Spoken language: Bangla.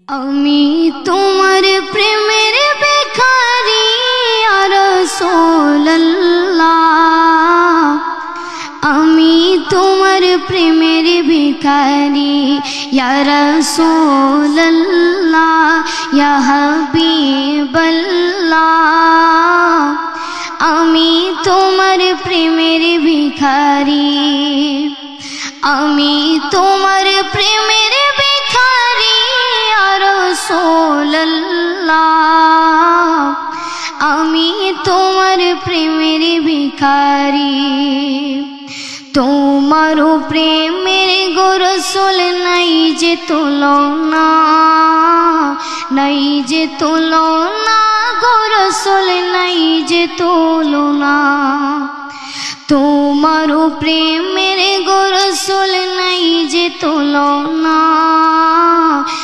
আমি তোমার প্রেমের ভিখারি ইয়া রাসূলুল্লাহ, আমি তোমার প্রেমের ভিখারি ইয়া রাসূলুল্লাহ, ইয়া হাবিবাল্লাহ, আমি তোমার প্রেমের ভিখারি, আমি তোমার প্রেমের ভিখারি ইয়া রাসূলুল্লাহ, আমি তোমার প্রেমের ভিখারি। তোমার প্রেমের গো রাসূল নাই যে তুলনা, নাই যে তুলনা গো রাসূল নাই যে তুলনা। তোমার প্রেমের গো রাসূল নাই যে তুলনা,